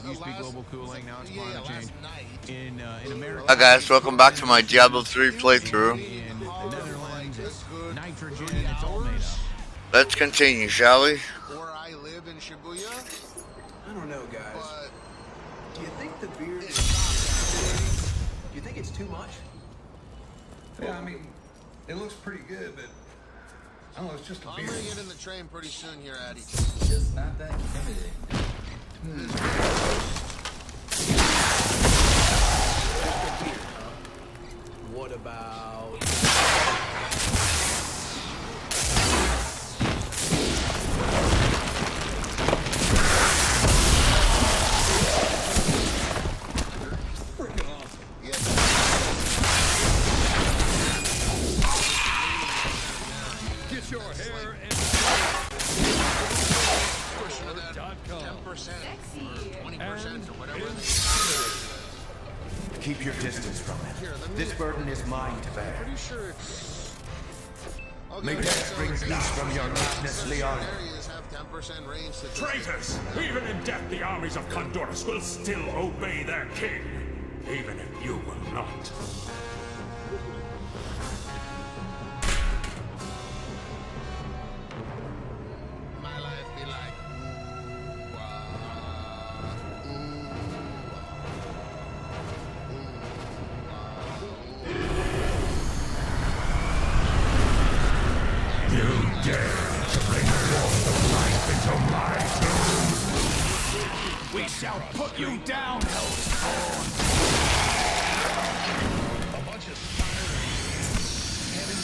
used to be global cooling, now it's climate change. In America, Hi guys, welcome back to my Diablo 3 playthrough. in the Netherlands, it's nitrogen, it's all made up. Let's continue, shall we? Or I live in Shibuya. I don't know, guys. But Do you think the beard is... Do you think it's too much? Yeah, I mean, it looks pretty good, but I don't know, it's just a I'm beard. gonna get in the train pretty soon here, Addy. Just not that intimidating. What about... Freaking awesome. Get your hair and... 10%, 20% or whatever. Keep your distance from it. This burden is mine to bear. Pretty sure it's... Okay, May death bring peace from your madness, Leon. Areas have 10% range to... Traitors! Even in death, the armies of Condorus will still obey their king, even if you will not. My life be like... You dare to bring forth the life into my tomb! We shall put you down, Hellspawn! A bunch of sirens, heavy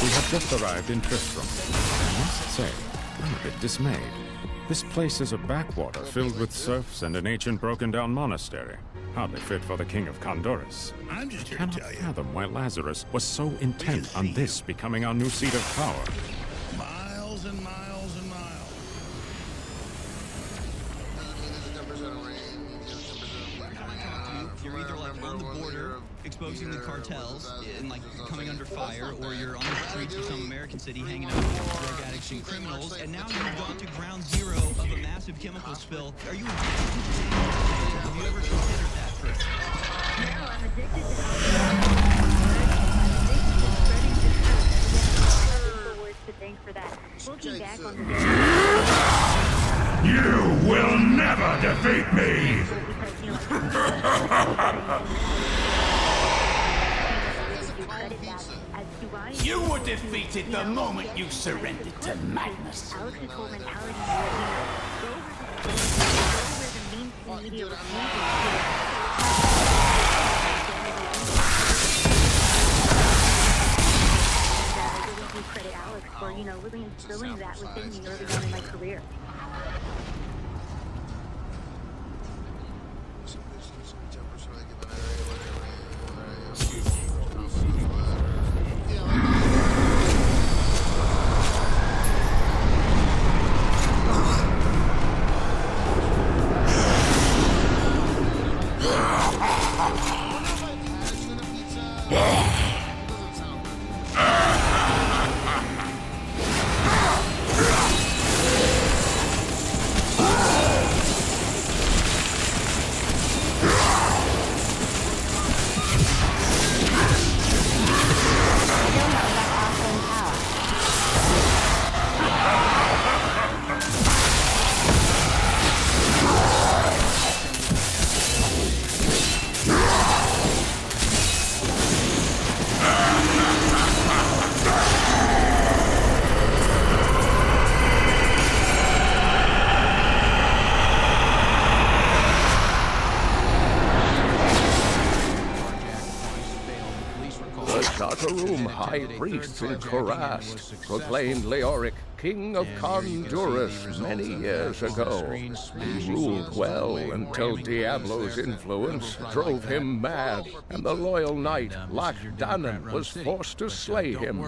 We have just arrived in Tristram. I must say, I'm a bit dismayed. This place is a backwater filled with serfs and an ancient broken-down monastery. Hardly fit for the king of Condorus. I'm just here to Cannot tell you. fathom why Lazarus was so intent on this becoming our new seat of power. Miles and miles and miles. You're either like on the border, exposing the cartels and like coming under fire, or you're on the streets of some American city hanging out with drug addicts and criminals, and now you've gone to ground zero of a massive chemical spill. Are you addicted to danger? Have you ever considered that first? I'm addicted to the words to thank for that. Looking back on the day, You will never defeat me! You were defeated the moment you surrendered to madness. Alex's whole mentality was, go where the mainstream media was moving. I really do credit Alex for, really instilling that within me early on in my career. Sakarum high priests in Korast proclaimed Leoric king of Honduras many years ago. He ruled well until Diablo's influence drove him mad, and the loyal knight Lac Danan was forced to slay him.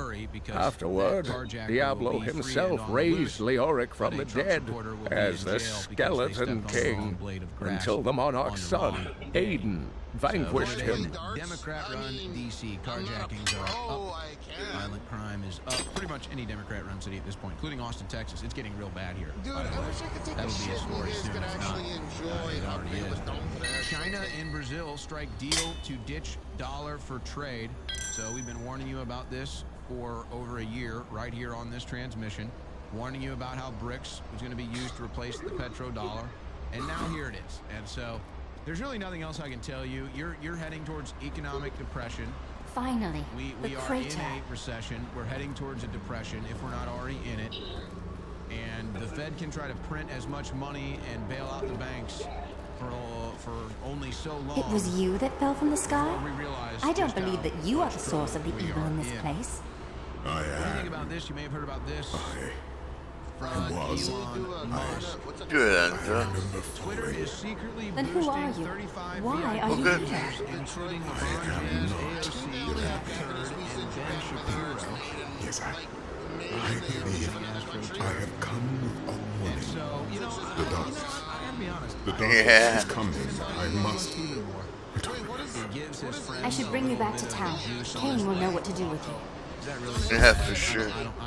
Afterward, Diablo himself raised Leoric from the dead as the Skeleton King, until the monarch's son, Aiden, vanquished him. Democrat-run DC carjackings are up. Violent crime is up. Pretty much any Democrat-run city at this point, including Austin, Texas. It's getting real bad here. Dude, I wish I could take That'll a be a shit. story You guys soon. could It's actually not. enjoy It how already Rio was is. done for that shit. China and Brazil strike deal to ditch dollar for trade. So we've been warning you about this for over a year right here on this transmission. Warning you about how BRICS was going to be used to replace the petrodollar. And now here it is. And so there's really nothing else I can tell you. You're heading towards economic depression. Finally, We the are crater. in a recession. We're heading towards a depression if we're not already in it. And the Fed can try to print as much money and bail out the banks for only so long. It was you that fell from the sky? before we realize I don't just believe how that you are the much source of the trouble we evil are in this in. place. What do you think about this? You may have heard about this. From was. Elon Musk. Good answer. Twitter is secretly Then who are boosting you? 35 Why VIP are you Okay. here? including LeBron James, AOC, Zach Turd, and Ben Shapiro. Yes, I have come with a warning. And so, you know, I gotta be honest. The darkness is coming. I must. I should bring you back to town. Kane will know what to do with you. Is that really Yeah, for sure. I actually don't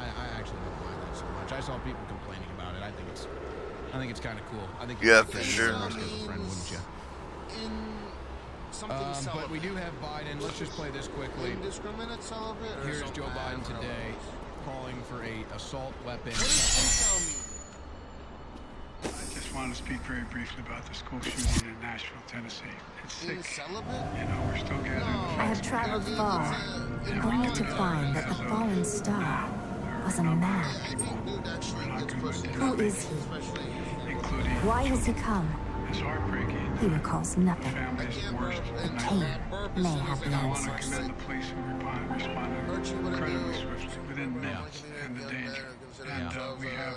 mind that so much. I saw people complaining about it. I think it's kind of cool. I think Yeah, you'd for take sure. Musk as a friend, wouldn't you? But we do have Biden. Let's just play this quickly. Indiscriminate celibate? Or Here's some Joe bad Biden today calling for a assault weapon. What did you tell me? I just want to speak very briefly about the school shooting in Nashville, Tennessee. It's sick. Celibate? You know, we're still gathering the I have facts. traveled far, only to find that the fallen star was a man. Who is he? Why has he come? It's heartbreaking. He recalls nothing. Family's worst But nightmare. Kane may have the I want to answers. commend the police who responded incredibly swiftly within minutes and the danger. And we have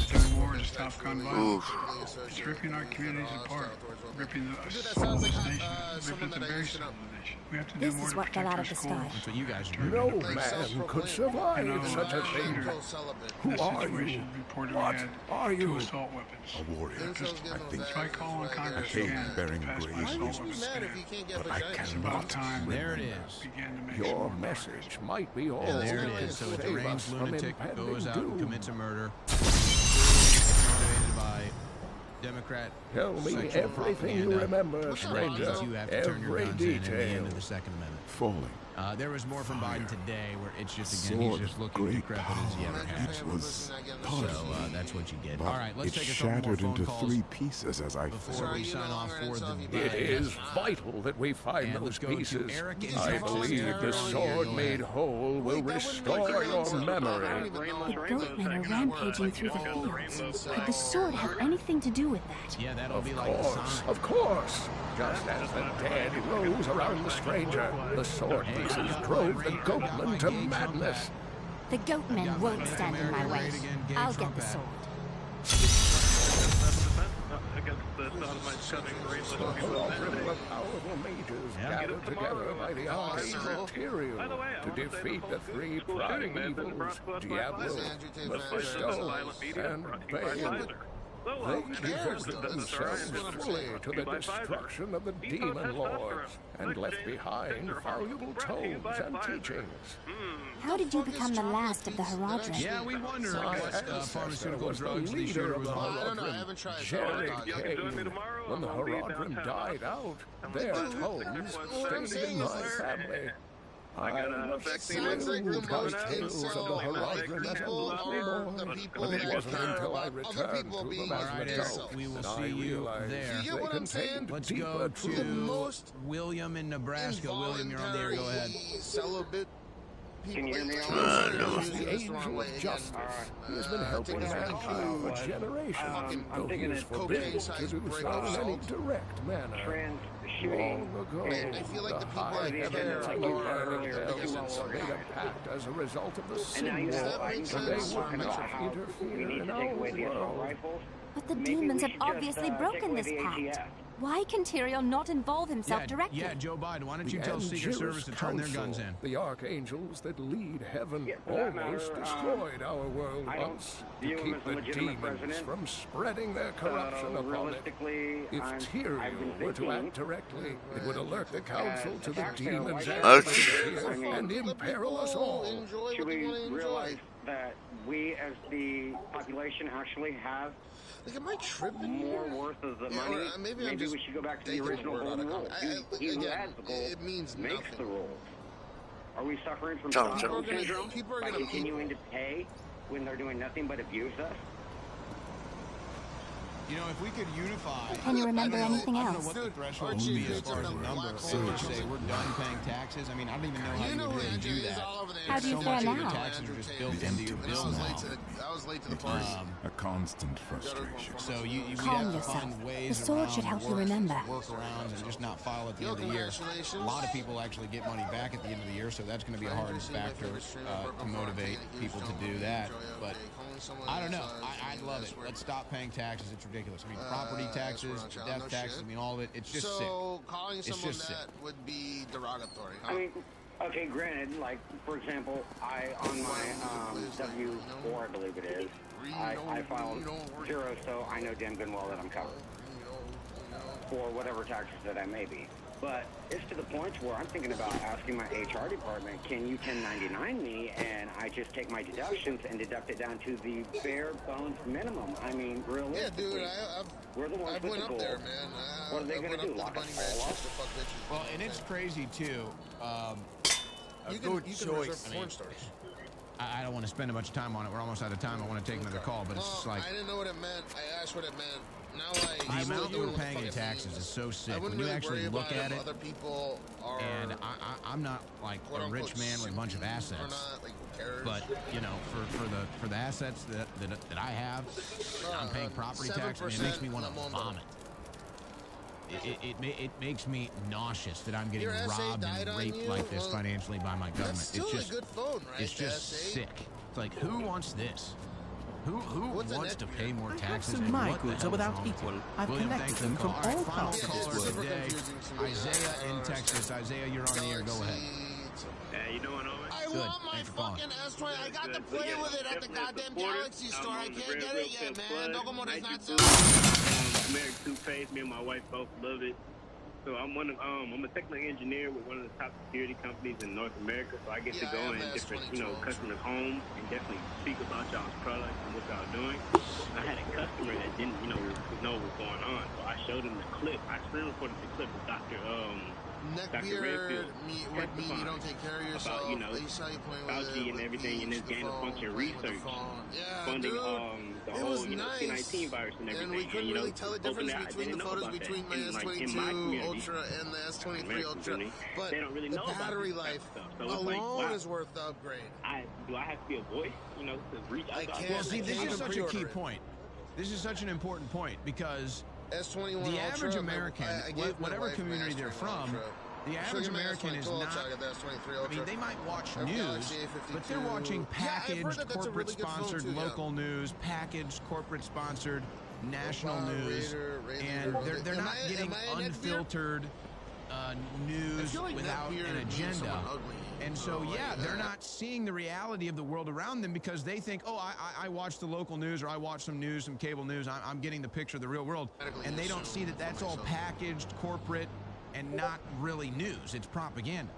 done more to stop gun violence. It's ripping our communities apart, ripping the soul of this nation, ripping the very soul of the nation. We have to do This more is to what fell protect out our of the schools. sky. That's what you guys are No doing. man could survive such a thing. Who are you? What are you? Two assault weapons. A warrior. I think so I call on Congress hate again bearing to pass my graves. assault weapons ban. But I It's about cannot time There it remember. is. began to make Your some more message might be all And there that it can is. So a save us deranged from lunatic impending goes out and doom. commits a murder. Motivated by Democrat Tell me sexual everything you propaganda, remember, which stranger. means you have to turn your Every guns in the detail. end of the Second Amendment. Falling. There was more from Biden today, where it's just A again he's sword just of looking great decrepit as he ever has. It was So that's what you get. but All right, let's it take a couple more shattered phone into calls 3 pieces as I before fell. we sign off for the It day. is vital that we find And those let's go to pieces. Eric in I Texas. believe the Go sword ahead. made whole will restore your memory. The goatmen are rampaging through the fields. Could the sword have anything to do with that? Yeah, that'll Of be like the course, sign. of course. Just as the dead rose around the stranger, the sword pieces drove the goatmen to madness. The goatmen won't stand in my way. I'll get the sword. The Horadrim of powerful mages gathered together by the archangel Tyrion to defeat the 3 prime evils, Diablo, Mephisto, and Bale. They devoted themselves fully to the destruction of the demon lords and left behind valuable tomes and teachings. How did you become the last of the Haradrim? Yeah, we wonder My what ancestor pharmaceutical was the drugs the leader shooter of was the on. Haradrim, Jared Kane. When the Haradrim died out, their tomes stayed in my family. I was thrilled by tales of the Haradrim as a little boy, but it wasn't until I returned to them as an adult We will that see I you realized there. they contained Let's deeper go truths. to William in Nebraska. William, you're on the air. Go ahead. Celibate. He was the angel of justice. He has been helping mankind for generations, though he is forbidden to do so in any direct manner. Long ago, I feel like the people high that heavens care and the are earth made a pact as a result of the sin war, that makes and they sense. would not interfere in our world. But the demons have obviously broken this pact. Why can Tyrael not involve himself directly? Yeah, Joe Biden, why don't you The tell Secret Angelus Service to turn their guns Council, in? The archangels that lead heaven almost destroyed our world once to keep the demons from spreading their corruption upon it. If Tyrael were to act directly, it would alert the council to the demons' activities here and imperil us all. Should we realize that we, as the population, actually have am I tripping more worth of the money? Or maybe we should go back to the original golden rule. He who has the gold makes the rules. Are we suffering from Stockholm syndrome by continuing to pay when they're doing nothing but abuse us? You know, if we could unify... Can you remember anything I don't know else? what the threshold would be as far as a number. If we just say we're done paying taxes, I mean, I don't even know how you would really do that. How do you so feel much now? of your taxes are just built into your bill now. I was late to the party. A constant frustration. So we'd Calm have to yourself. find ways The sword around should help you work- remember. workarounds and just not file at the end of the year. A lot of people actually get money back at the end of the year, so that's going to be a hard factor to motivate people to do that. But I don't know. I love it. Let's stop paying taxes. It's ridiculous. I mean, property taxes, death taxes, I mean, all of it. It's just sick. So calling It's someone just that sick. would be derogatory, huh? I mean, okay, granted, like, for example, on my W-4, I believe it is, I filed 0, so I know damn good and well that I'm covered for whatever taxes that I may be. But it's to the point where I'm thinking about asking my HR department, can you 1099 me, and I just take my deductions and deduct it down to the bare bones minimum. I mean, realistically, we're the ones I've with went the up gold. there, man. What are they going to do, lock us all up? Well, and it's crazy, too. You can reserve porn stars. I don't want to spend a bunch of time on it. We're almost out of time. I want to take another call, but it's just like... I didn't know what it meant. I asked what it meant. Now the amount we're paying in taxes is so sick. When you actually look at it, other people are, and I'm not like a rich man with a bunch of assets, but you know, for the assets that I have, I'm paying property tax, and it makes me want to vomit. It makes me nauseous that I'm getting robbed and raped like this financially by my government. That's still It's just a good phone, right? it's just sick. It's like, who wants this? Who wants to pay more taxes? Some and my what the goods hell are is without wrong with equal. you? I've William, connected thanks them for the from call. all Final parts of caller this of the world. day, Isaiah in Texas. Isaiah, you're on the air. Go ahead. How you doing, Owen? I want my fucking S20. I got to play with it at the goddamn Galaxy store. I can't get it yet, man. Docomo's not selling. American Two-Face. Me and my wife both love it. So I'm a technical engineer with one of the top security companies in North America. So I get to go in different, customers' homes and definitely speak about y'all's products and what y'all doing. I had a customer that didn't, know what was going on. So I showed him the clip. I screen recorded the clip of Dr. Neckbeard would mean you don't take care of yourself. About, Fauci and everything, and it's gained a bunch of research funding the whole, COVID-19 virus and everything. And we couldn't really tell the difference between the photos that. between my And, S22 Ultra and the S23 Ultra. But they don't really the know about battery this life stuff. So alone is worth the upgrade. Do I have to be a voice, to reach out? I can't. Well, see, this is such a key point. This is such an important point because S21 the average Ultra, American, whatever community they're from, the average American is not. I mean, they might watch news, but they're watching packaged, corporate-sponsored local news, packaged, corporate-sponsored national news, and they're not getting unfiltered news without an agenda. And so, yeah, they're not seeing the reality of the world around them because they think, oh, I watch the local news or I watch some news, some cable news. I'm getting the picture of the real world. And they don't see that that's all packaged, corporate, and not really news. It's propaganda.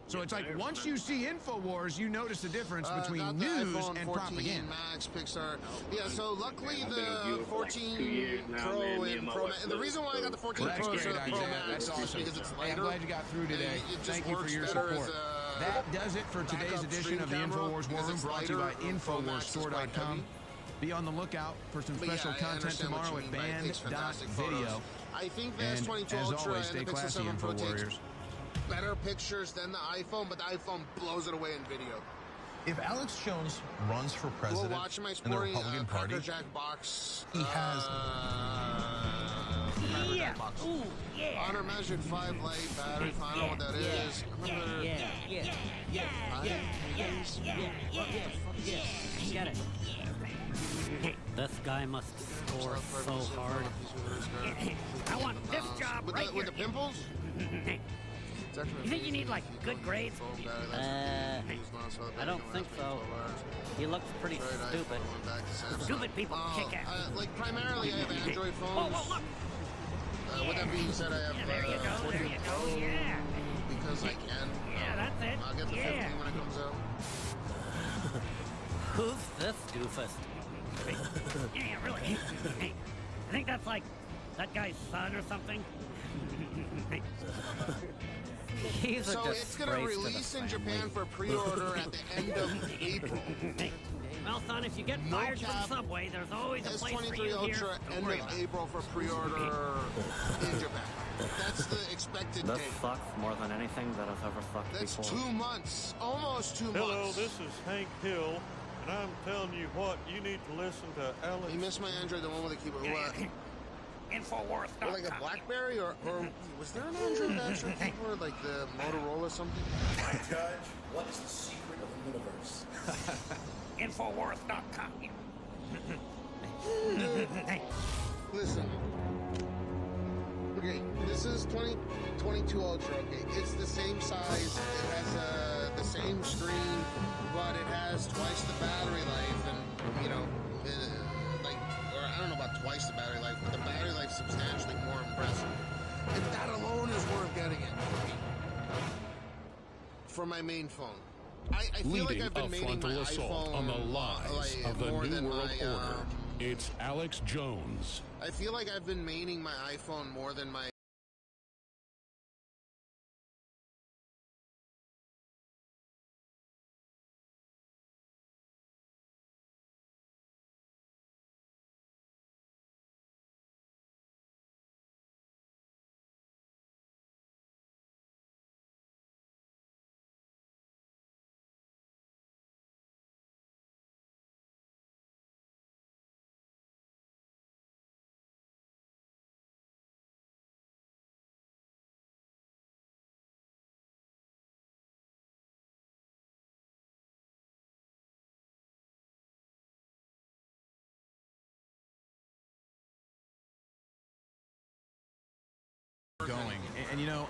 So it's like once you see InfoWars, you notice the difference between news and propaganda. Max, Pixar. Yeah, so luckily the 14 Pro and Pro Max. And the reason why I got the 14 Pro instead of the Pro Max is because it's lighter. I'm glad you got through today. Thank you for your support. That does it for today's edition of the InfoWars War Room, brought to you by InfoWarsStore.com. Be on the lookout for some special content tomorrow at band.video. I think the And S22 as Ultra always, and stay the Pixel classy, 7 Pro takes InfoWarriors. better pictures than the iPhone, but the iPhone blows it away in video. If Alex Jones runs for president watch my in the sporting Republican Party, Jack box. he has battery box. Honor measured 5 light battery. Find out what that is. Get it. This guy must score so hard. I want this job right here. With the pimples? You think you need, like, good grades? I don't think so. He looks pretty stupid. Stupid people kick ass. Like, primarily I have Android phones. Oh, look! With that being said, I have 14 Pro because I can. Yeah, that's it. I'll get the 15 when it comes out. Who's this doofus? Yeah, really. Hey, I think that's like that guy's son or something. He's so a it's going to release in Japan for pre-order at the end of April. Well, son, if you get fired from Subway, there's always a place for you S23 here. Ultra end of April for pre-order in Japan. That's the expected date. This sucks more than anything that has ever sucked That's before. 2 months. Almost 2 months. Hello, this is Hank Hill, and I'm telling you what, you need to listen to Alex. You missed my Android, the one with the keyboard. Infowars.com. Or like a BlackBerry, or was there an Android actual keyboard, like the Motorola something? Judge, what is the secret of the universe? Infowars.com. Listen. Okay, this is 2022 Ultra. Okay, it's the same size. It has the same screen, but it has twice the battery life, and you know, like, or I don't know about twice the battery life, but the battery life is substantially more impressive. And that alone is worth getting it for my main phone. I feel like I've been making my iPhone on the lies of the New World Order. It's Alex Jones. I feel like I've been maining my iPhone more than my going. And you know,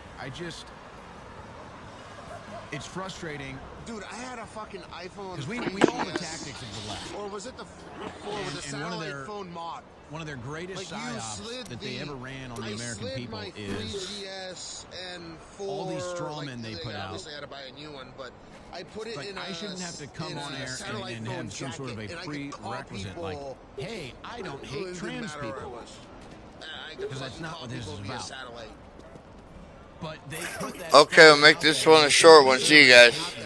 it's frustrating. Dude, I had a fucking iPhone. Because we know the tactics of the left. Or was it the 4 with the satellite phone mod? One of their greatest psyops that they ever ran on the American people is 3GS and 4. all these strawmen they put out. Obviously, I had to buy a new one, but I put it in I shouldn't have to come on air and have some sort of a prerequisite like, hey, I don't hate trans people. Because that's not what this is about. Okay, we'll make this one a short one. See you guys.